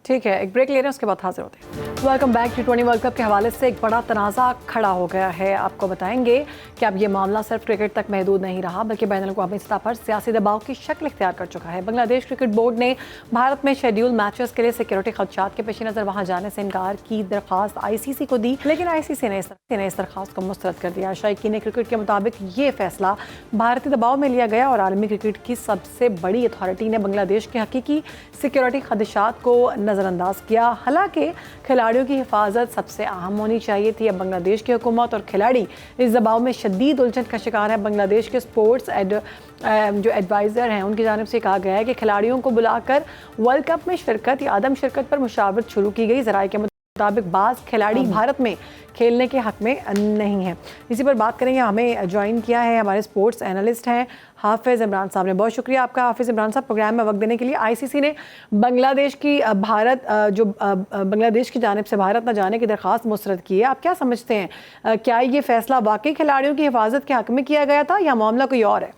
ठीक है, एक ब्रेक ले रहे हैं, उसके बाद हाजिर होते हैं। Welcome back. T20 world cup के हवाले से एक बड़ा तनाज़ा खड़ा हो गया है। आपको बताएंगे कि अब ये मामला सिर्फ क्रिकेट तक महदूद नहीं रहा, बल्कि बैन अल-अक़वामी सतह पर सियासी दबाव की शक्ल इख्तियार कर चुका है। बांग्लादेश क्रिकेट बोर्ड ने भारत में शेड्यूल मैचेस के लिए सिक्योरिटी खदशात के पेश नज़र वहाँ जाने से इनकार की दरख्वास्त ICC को दी, लेकिन ICC ने इस दरख्वास्त को मुस्तरद कर दिया। शायकीन क्रिकेट के मुताबिक ये फैसला भारतीय दबाव में लिया गया और आलमी क्रिकेट की सबसे बड़ी अथॉरिटी ने बांग्लादेश के हकीकी सिक्योरिटी खदशात को नज़रअंदाज किया। हालांकि खिलाड़ियों की हिफाजत सबसे अहम होनी चाहिए थी। अब बांग्लादेश की हुकूमत और खिलाड़ी इस दबाव में शदीद उलझन का शिकार है। बांग्लादेश के स्पोर्ट्स जो एडवाइज़र हैं उनकी जानिब से कहा गया है कि खिलाड़ियों को बुलाकर वर्ल्ड कप में शिरकत या अदम शिरकत पर मुशावरत शुरू की गई। ज़राए के मुताबिक बाज़ खिलाड़ी भारत में खेलने के हक़ में नहीं है। इसी पर बात करेंगे। हमें ज्वाइन किया है हमारे स्पोर्ट्स एनालिस्ट हैं हाफिज़ इमरान साहब ने। बहुत शुक्रिया आपका हाफिज़ इमरान साहब प्रोग्राम में वक्त देने के लिए। ICC ने बांग्लादेश की जानिब से भारत न जाने की दरख्वास्त मुस्तरद की है। आप क्या समझते हैं, क्या ये फैसला वाकई खिलाड़ियों की हिफाजत के हक़ में किया गया था या मामला कोई और है?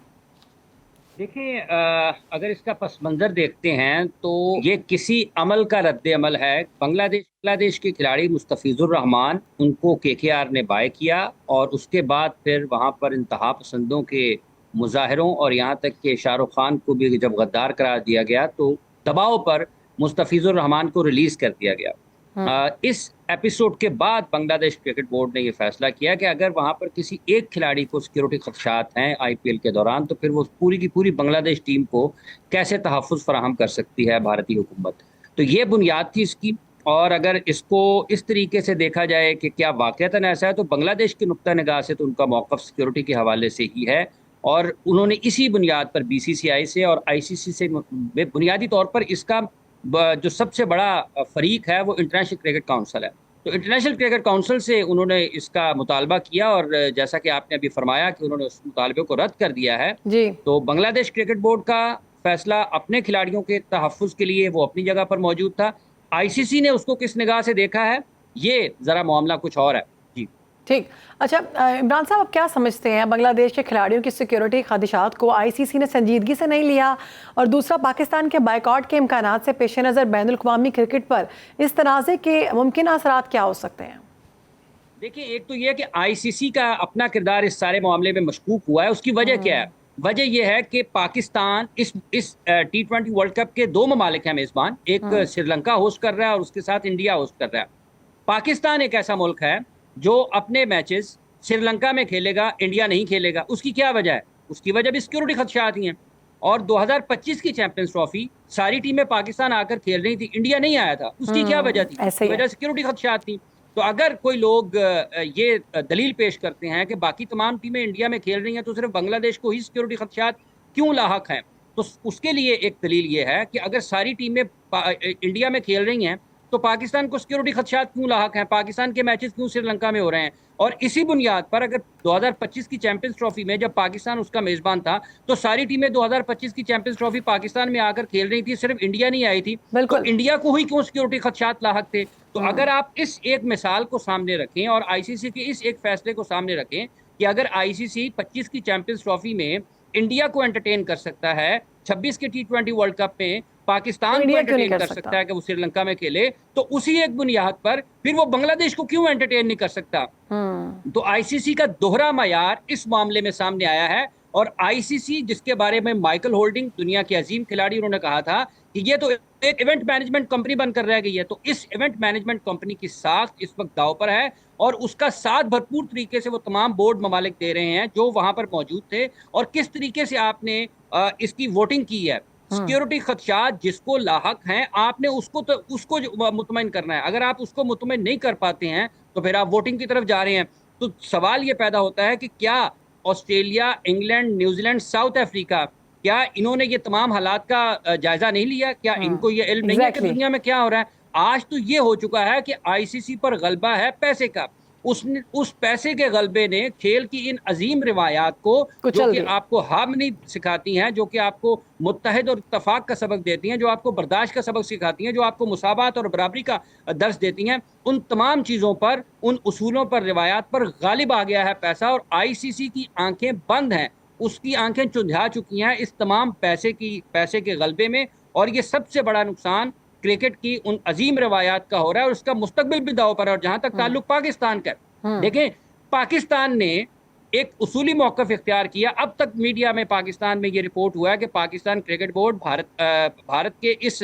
देखिए, अगर इसका पस मंज़र देखते हैं तो ये किसी अमल का रद्द अमल है। बांग्लादेश के खिलाड़ी मुस्तफिजुर रहमान, उनको KKR ने बाय किया और उसके बाद फिर वहाँ पर इंतहा पसंदों के मुजाहरों और यहाँ तक कि शाहरुख खान को भी जब गद्दार करार दिया गया तो दबाव पर मुस्तफिजुर रहमान को रिलीज़ कर दिया गया। इस एपिसोड के बाद बांग्लादेश क्रिकेट बोर्ड ने ये फैसला किया कि अगर वहाँ पर किसी एक खिलाड़ी को सिक्योरिटी खदशात हैं IPL के दौरान, तो फिर वो पूरी की पूरी बांग्लादेश टीम को कैसे तहफ़्फ़ुज़ फराहम कर सकती है भारतीय हुकूमत। तो ये बुनियाद थी इसकी। और अगर इसको इस तरीके से देखा जाए कि क्या वाक़तन ऐसा है, तो बांग्लादेश के नुक्ता निगाह से तो उनका मौक़िफ़ सिक्योरिटी के हवाले से ही है और उन्होंने इसी बुनियाद पर BCCI से और ICC से बुनियादी तौर पर इसका जो सबसे बड़ा फरीक है वो इंटरनेशनल क्रिकेट काउंसिल है, तो इंटरनेशनल क्रिकेट काउंसिल से उन्होंने इसका मुतालबा किया और जैसा कि आपने अभी फरमाया कि उन्होंने उस मुतालबे को रद्द कर दिया है जी। तो बांग्लादेश क्रिकेट बोर्ड का फैसला अपने खिलाड़ियों के तहफ़्फ़ुज़ के लिए वो अपनी जगह पर मौजूद था। ICC ने उसको किस निगाह से देखा है, ये ज़रा मामला कुछ और है जी। ठीक। अच्छा इमरान साहब, आप क्या समझते हैं बांग्लादेश के खिलाड़ियों की सिक्योरिटी खदशात को ICC ने संजीदगी से नहीं लिया, और दूसरा पाकिस्तान के बाइकआउट के इम्कानात से पेश नज़र बैन अल-अक़वामी क्रिकेट पर इस तनाज़े के मुमकिन असरात क्या हो सकते हैं? देखिए, एक तो ये कि ICC का अपना किरदार इस सारे मामले में मशकूक हुआ है। उसकी वजह क्या है? वजह यह है कि पाकिस्तान इस T20 वर्ल्ड कप के 2 ममालिक हैं मेज़बान, एक श्रीलंका होस्ट कर रहा है और उसके साथ इंडिया होस्ट कर रहा है। पाकिस्तान एक ऐसा मुल्क है जो अपने मैचेस श्रीलंका में खेलेगा, इंडिया नहीं खेलेगा। उसकी क्या वजह है? उसकी वजह भी सिक्योरिटी खदशात ही हैं। और 2025 की चैंपियंस ट्रॉफी सारी टीमें पाकिस्तान आकर खेल रही थी, इंडिया नहीं आया था। उसकी क्या वजह थी? वजह सिक्योरिटी खदशात थी। تو اگر کوئی لوگ یہ دلیل پیش کرتے ہیں کہ باقی تمام ٹیمیں انڈیا میں کھیل رہی ہیں تو صرف بنگلہ دیش کو ہی سیکیورٹی خدشات کیوں لاحق ہیں، تو اس کے لیے ایک دلیل یہ ہے کہ اگر ساری ٹیمیں انڈیا میں کھیل رہی ہیں تو پاکستان کو سیکیورٹی خدشات کیوں لاحق ہیں، پاکستان کے میچز کیوں سری لنکا میں ہو رہے ہیں؟ اور اسی بنیاد پر اگر 2025 کی چیمپئنز ٹرافی میں جب پاکستان اس کا میزبان تھا تو ساری ٹیمیں 2025 کی چیمپئنز ٹرافی پاکستان میں آ کر کھیل رہی تھی، صرف انڈیا نہیں آئی تھی، تو انڈیا کو ہی کیوں سیکیورٹی خدشات لاحق تھے؟ تو اگر آپ اس ایک مثال کو سامنے رکھیں اور آئی سی سی کے اس ایک فیصلے کو سامنے رکھیں کہ اگر آئی سی سی 25 کی چیمپئنز ٹرافی میں انڈیا کو انٹرٹین کر سکتا ہے، 26 کے T20 ورلڈ کپ میں پاکستان کو انٹرٹین کر سکتا ہے کہ وہ سری لنکا میں کھیلے، تو اسی ایک بنیاد پر پھر وہ بنگلہ دیش کو کیوں انٹرٹین نہیں کر سکتا؟ تو آئی سی سی کا دوہرا معیار اس معاملے میں سامنے آیا ہے، اور آئی سی سی جس کے بارے میں مائیکل ہولڈنگ دنیا کے عظیم کھلاڑی انہوں نے کہا تھا کہ یہ تو ایک ایونٹ مینجمنٹ کمپنی بن کر رہ گئی ہے، تو اس ایونٹ مینجمنٹ کمپنی کی ساخت اس وقت داؤ پر ہے، اور اس کا ساتھ بھرپور طریقے سے وہ تمام بورڈ ممالک دے رہے ہیں جو وہاں پر موجود تھے، اور کس طریقے سے آپ نے اس کی ووٹنگ کی ہے۔ سیکیورٹی خدشات جس کو لاحق ہیں آپ نے اس کو مطمئن کرنا ہے، اگر آپ اس کو مطمئن نہیں کر پاتے ہیں تو پھر آپ ووٹنگ کی طرف جا رہے ہیں۔ تو سوال یہ پیدا ہوتا ہے کہ کیا Australia, England, New Zealand, South Africa, کیا انہوں نے یہ تمام حالات کا جائزہ نہیں لیا؟ کیا ان کو یہ علم نہیں ہے کہ دنیا میں کیا ہو رہا ہے؟ آج تو یہ ہو چکا ہے کہ آئی سی سی پر غلبہ ہے پیسے کا، اس پیسے کے غلبے نے کھیل کی ان عظیم روایات کو جو کہ آپ کو ہارمنی سکھاتی ہیں، جو کہ آپ کو متحد اور اتفاق کا سبق دیتی ہیں، جو آپ کو برداشت کا سبق سکھاتی ہیں، جو آپ کو مساوات اور برابری کا درس دیتی ہیں، ان تمام چیزوں پر، ان اصولوں پر، روایات پر غالب آ گیا ہے پیسہ، اور آئی سی سی کی آنکھیں بند ہیں، اس کی آنکھیں چندھا چکی ہیں اس تمام پیسے کے غلبے میں، اور یہ سب سے بڑا نقصان کرکٹ کی ان عظیم روایات کا ہو رہا ہے، اور اس کا مستقبل بھی داؤ پر ہے۔ اور جہاں تک تعلق پاکستان کا ہے، دیکھیں پاکستان نے ایک اصولی موقف اختیار کیا۔ اب تک میڈیا میں پاکستان میں یہ رپورٹ ہوا ہے کہ پاکستان کرکٹ بورڈ بھارت کے اس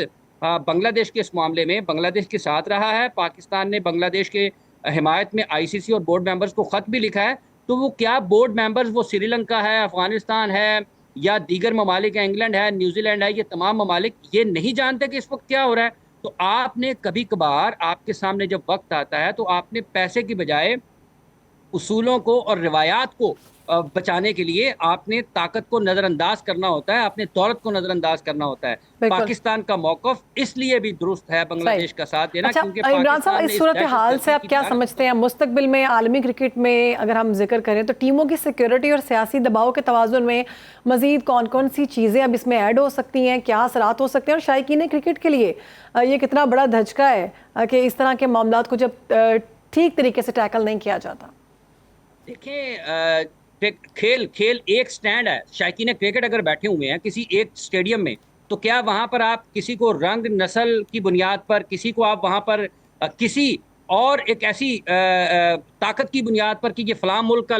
بنگلہ دیش کے اس معاملے میں بنگلہ دیش کے ساتھ رہا ہے۔ پاکستان نے بنگلہ دیش کے حمایت میں آئی سی سی اور بورڈ ممبرز کو خط بھی لکھا ہے، تو وہ کیا بورڈ ممبرز وہ سری لنکا ہے، افغانستان ہے، یا دیگر ممالک ہیں، انگلینڈ ہے، نیوزی لینڈ ہے، یہ تمام ممالک یہ نہیں جانتے کہ اس وقت کیا ہو رہا ہے؟ تو آپ نے کبھی کبھار آپ کے سامنے جب وقت آتا ہے تو آپ نے پیسے کی بجائے اصولوں کو اور روایات کو بچانے کے لیے آپ نے طاقت کو نظر انداز کرنا ہوتا ہے، آپ نے دولت کو نظر انداز کرنا ہوتا ہے۔ پاکستان کا موقف اس لیے بھی درست ہے بنگلہ دیش کا ساتھ دینا، کیونکہ عمران صاحب اس صورتحال سے آپ کیا سمجھتے ہیں مستقبل میں عالمی کرکٹ میں اگر ہم ذکر کریں تو ٹیموں کی سیکیورٹی اور سیاسی دباؤ کے توازن میں مزید کون کون سی چیزیں اب اس میں ایڈ ہو سکتی ہیں، کیا اثرات ہو سکتے ہیں، اور شائقین کرکٹ کے لیے یہ کتنا بڑا دھچکا ہے کہ اس طرح کے معاملات کو جب ٹھیک طریقے سے ٹیکل نہیں کیا جاتا؟ دیکھیں کھیل ایک سٹینڈ ہے، شائقین کرکٹ اگر بیٹھے ہوئے ہیں کسی ایک سٹیڈیم میں، تو کیا وہاں پر آپ کسی کو رنگ نسل کی بنیاد پر، کسی کو آپ وہاں پر کسی اور ایک ایسی طاقت کی بنیاد پر کہ یہ فلاں ملک کا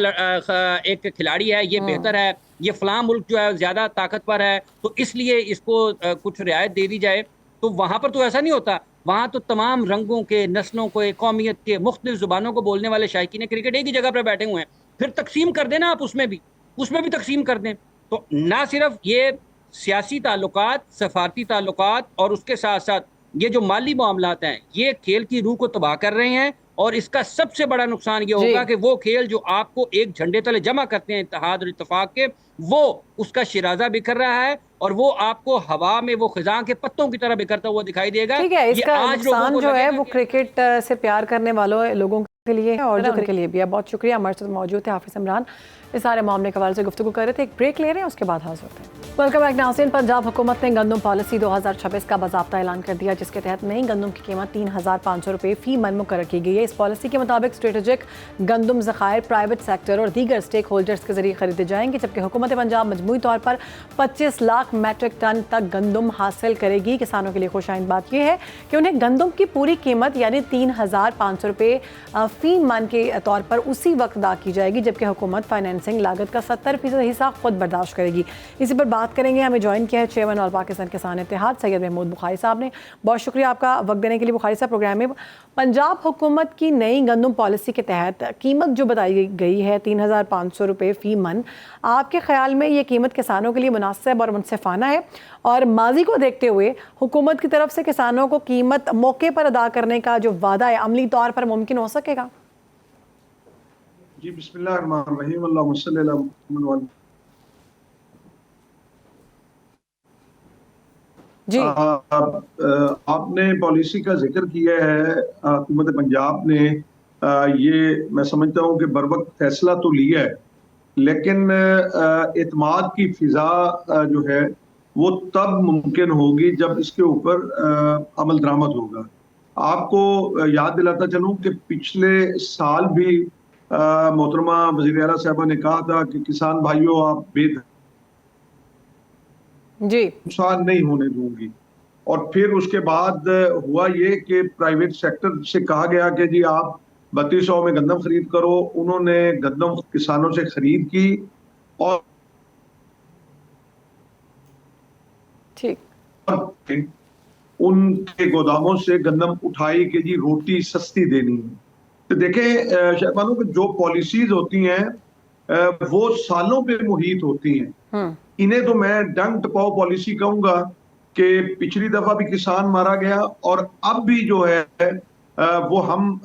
ایک کھلاڑی ہے، یہ بہتر ہے، یہ فلاں ملک جو ہے زیادہ طاقتور ہے تو اس لیے اس کو کچھ رعایت دے دی جائے؟ تو وہاں پر تو ایسا نہیں ہوتا، وہاں تو تمام رنگوں کے، نسلوں کے، قومیت کے، مختلف زبانوں کو بولنے والے شائقین کرکٹ ایک ہی جگہ پر بیٹھے ہوئے ہیں۔ پھر تقسیم کر دیں نا آپ، اس میں بھی تقسیم کر دیں۔ تو نہ صرف یہ سیاسی تعلقات، سفارتی تعلقات، اور اس کے ساتھ ساتھ یہ جو مالی معاملات ہیں، یہ کھیل کی روح کو تباہ کر رہے ہیں، اور اس کا سب سے بڑا نقصان یہ ہوگا کہ وہ کھیل جو آپ کو ایک جھنڈے تلے جمع کرتے ہیں اتحاد اور اتفاق کے، وہ اس کا شیرازہ بکھر رہا ہے، اور وہ آپ کو ہوا میں وہ خزاں کے پتوں کی طرح بکھرتا ہوا دکھائی دے گا۔ ٹھیک ہے، اس کا نقصان جو ہے وہ کرکٹ سے پیار کرنے والوں لوگوں کے لیے ہے اور جو کے لیے بھی ہے۔ بہت شکریہ، ہمارے ساتھ موجود تھے حافظ عمران، اس سارے معاملے کے حوالے سے گفتگو کر رہے تھے۔ ایک بریک لے رہے ہیں، اس کے بعد حاضر ہوتے ہیں۔ ویلکم بیک ناظرین، پنجاب حکومت نے گندم پالیسی 2026 کا باضابطہ اعلان کر دیا، جس کے تحت نئی گندم کی قیمت 3500 روپے فی من مقرر کی گئی ہے۔ اس پالیسی کے مطابق اسٹریٹجک گندم ذخائر پرائیویٹ سیکٹر اور دیگر اسٹیک ہولڈرز کے ذریعے خریدے جائیں گے، جبکہ حکومت پنجاب مجموعی طور پر 25 لاکھ میٹرک ٹن تک گندم حاصل کرے گی۔ کسانوں کے لیے خوش آئند بات یہ ہے کہ انہیں گندم کی پوری قیمت یعنی 3500 روپے फी मन के तौर पर उसी वक्त अदा की जाएगी जबकि हुकूमत फाइनेंसिंग लागत का 70% हिस्सा खुद बर्दाश्त करेगी। इसी पर बात करेंगे। हमें ज्वाइन किया है चेयरमैन ऑल पाकिस्तान किसान इत्तेहाद सैयद महमूद बुखारी साहब ने। बहुत शुक्रिया आपका वक्त देने के लिए बुखारी साहब। प्रोग्राम में पंजाब हुकूमत की नई गंदम पॉलिसी के तहत कीमत जो बताई गई है 3,500 रुपये फ़ी मन, आपके ख्याल में ये कीमत किसानों के लिए मुनासिब और मुनसिफाना है? और माजी को देखते हुए हुकूमत की तरफ से किसानों को कीमत मौके पर अदा करने का जो वादा है अमली तौर पर मुमकिन हो सकेगा? जी बिस्मिल्लाहिर्रहमानिर्रहीम, अल्लाहुम्मा सल्ली अला मुहम्मद। जी आपने पॉलिसी का जिक्र किया है हुकूमत पंजाब ने, ये मैं समझता हूँ कि बरवक्त फैसला तो लिया है, लेकिन एतमाद की फिजा जो है वो तब मुमकिन होगी जब इसके ऊपर अमल दरामद होगा। आपको याद दिलाता चलूँ कि पिछले साल भी मोहतरमा वज़ीर आला साहबा ने कहा था कि किसान भाइयों आप जी नुकसान नहीं होने दूंगी। और फिर उसके बाद हुआ ये कि प्राइवेट सेक्टर से कहा गया कि जी आप 3200 में गंदम खरीद करो। उन्होंने गंदम किसानों से खरीद की और ठीक उनके गोदामों से गंदम उठाई कि जी रोटी सस्ती देनी है। तो देखें शहबानों की जो पॉलिसीज होती हैं वो सालों पे मुहित होती हैं। इन्हें तो मैं डंग टपाओ पॉलिसी कहूंगा कि पिछली दफा भी किसान मारा गया और अब भी जो है वो हम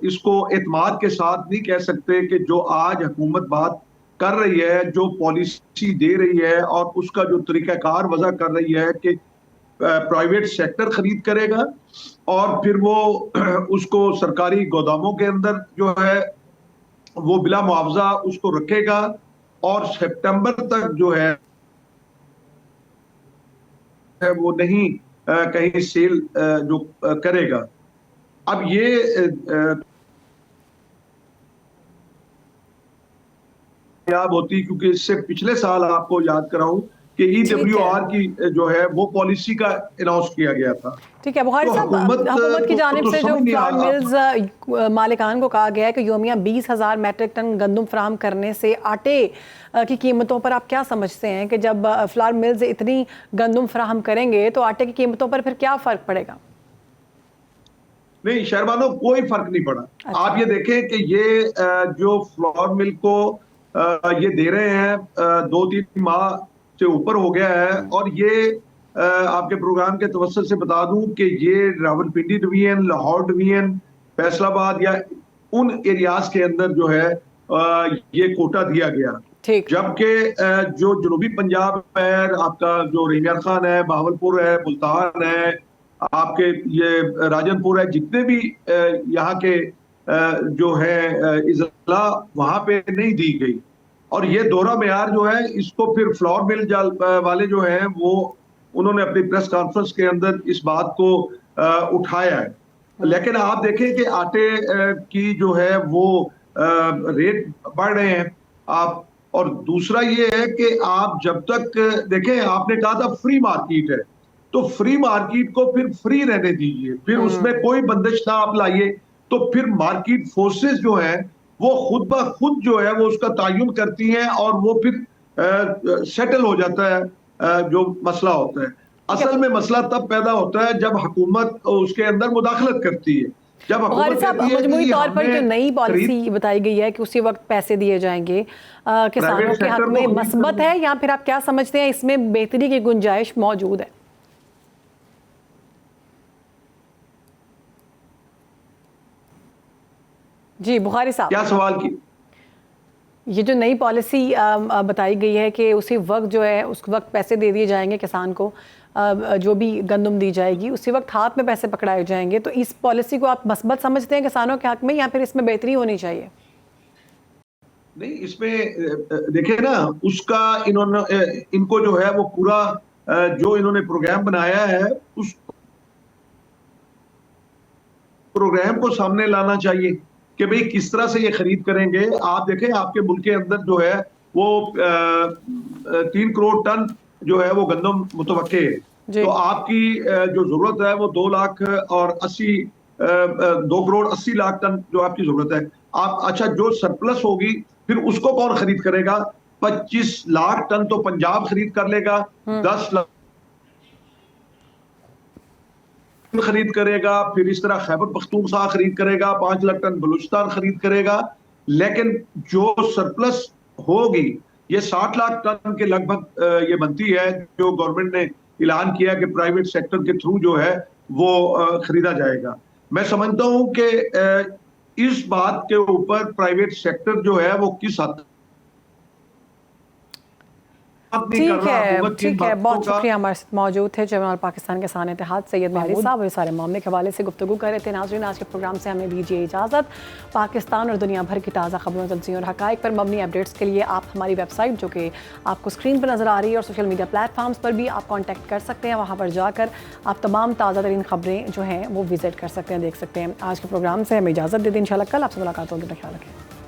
इसको एतमाद के साथ नहीं कह सकते कि जो आज हुकूमत बात कर रही है, जो पॉलिसी दे रही है और उसका जो तरीकाकार वजह कर रही है कि प्राइवेट सेक्टर खरीद करेगा और फिर वो उसको सरकारी गोदामों के अंदर जो है वो बिला मुआवजा उसको रखेगा और सितंबर तक जो है वो नहीं कहीं सेल जो करेगा। अब ये कामयाब होती, क्योंकि इससे पिछले साल आपको याद कराऊं कि EWR की जो है वो पॉलिसी का अनाउंस किया गया था। ठीक है बुखारी साहब, हुकूमत की जानिब से जो फ्लावर मिल्स मालिकान को कहा गया है कि योमिया 20,000 मैट्रिक टन गंदम फराहम करने से आटे की कीमतों पर आप क्या समझते हैं कि जब फ्लावर मिल्स इतनी गंदम फराहम करेंगे तो आटे की कीमतों पर फिर क्या फ़र्क पड़ेगा? नहीं शहरबानों, कोई फर्क नहीं पड़ा। अच्छा। आप ये देखें कि ये जो फ्लावर मिल को ये दे रहे हैं 2-3 माह से ऊपर हो गया है और ये आपके प्रोग्राम के तवस्सुत से बता दूं कि ये रावलपिंडी डिवीजन, लाहौर डिवीजन, फैसलाबाद या उन एरियाज के अंदर जो है ये कोटा दिया गया। जबकि जो जनूबी पंजाब है, आपका जो रेंगर खान है, बहावलपुर है, मुल्तान है, आपके ये राजनपुर है, जितने भी यहाँ के जो है इजला वहां पे नहीं दी गई। और ये दोहरा मेयार जो है इसको फिर फ्लावर मिल वाले जो हैं वो उन्होंने अपनी प्रेस कॉन्फ्रेंस के अंदर इस बात को उठाया है। लेकिन आप देखें कि आटे की जो है वो रेट बढ़ रहे हैं आप। और दूसरा ये है कि आप जब तक देखें, आपने कहा था फ्री मार्केट है, तो फ्री मार्केट को फिर फ्री रहने दीजिए, फिर उसमें कोई बंदिश ना आप लाइए, तो फिर मार्केट फोर्सेस जो है वो खुद ब खुद जो है वो उसका तायुन करती हैं और वो फिर सेटल हो जाता है जो मसला होता है। असल में मसला तब पैदा होता है जब हुकूमत उसके अंदर मुदाखलत करती है। जब मजमूई तौर पर जो नई पॉलिसी बताई गई है कि उसी वक्त पैसे दिए जाएंगे किसानों के हक में, मस्बत है या फिर आप क्या समझते हैं इसमें बेहतरी की गुंजाइश मौजूद है? जी बुखारी साहब, क्या सवाल की? ये जो नई पॉलिसी बताई गई है कि उसी वक्त जो है उस वक्त पैसे दे दिए जाएंगे किसान को, जो भी गंदम दी जाएगी उसी वक्त हाथ में पैसे पकड़ाए जाएंगे, तो इस पॉलिसी को आप मस्बत समझते हैं किसानों के हक में या फिर इसमें बेहतरी होनी चाहिए? नहीं, इसमें देखिए ना, उसका इनको जो है वो पूरा जो इन्होंने प्रोग्राम बनाया है उस प्रोग्राम को सामने लाना चाहिए कि भाई किस तरह से ये खरीद करेंगे। आप देखें आपके मुल्क के अंदर जो है वो 3 करोड़ टन जो है वो गंदम मुतवक्के है, तो आपकी जो जरूरत है वो 2,80,000 2 करोड़ 80 लाख टन जो आपकी जरूरत है, आप अच्छा जो सरप्लस होगी फिर उसको कौन खरीद करेगा? 25 लाख टन तो पंजाब खरीद कर लेगा, 10 लाख खरीद करेगा, फिर इस तरह खैबर पख्तूनख्वा खरीद करेगा, 5 लाख टन बलूचिस्तान खरीद करेगा। लेकिन जो सरप्लस होगी ये 60 लाख टन के लगभग ये बनती है, जो गवर्नमेंट ने ऐलान किया कि प्राइवेट सेक्टर के थ्रू जो है वो खरीदा जाएगा। मैं समझता हूं कि इस बात के ऊपर प्राइवेट सेक्टर जो है वो किस हद ठीक है, बहुत शुक्रिया। हमारे साथ मौजूद थे जनरल पाकिस्तान के सान इत्तेहाद सैयद महमूद साहब, इस सारे मामले के हवाले से गुफ्तगू कर रहे थे। नाज़रीन, आज के प्रोग्राम से हमें दीजिए इजाज़त। पाकिस्तान और दुनिया भर की ताज़ा खबरों, तज्ज़ियों और हक़ाइक़ पर मबनी अपडेट्स के लिए आप हमारी वेबसाइट, जो कि आपको स्क्रीन पर नज़र आ रही है, और सोशल मीडिया प्लेटफॉर्म्स पर भी आप कॉन्टैक्ट कर सकते हैं। वहाँ पर जाकर आप तमाम ताज़ा तरीन खबरें जो हैं वो विज़िट कर सकते हैं, देख सकते हैं। आज के प्रोग्राम से हमें इजाज़त दे दें। इंशाअल्लाह कल आपसे मुलाकात होगी। ख्याल रखें।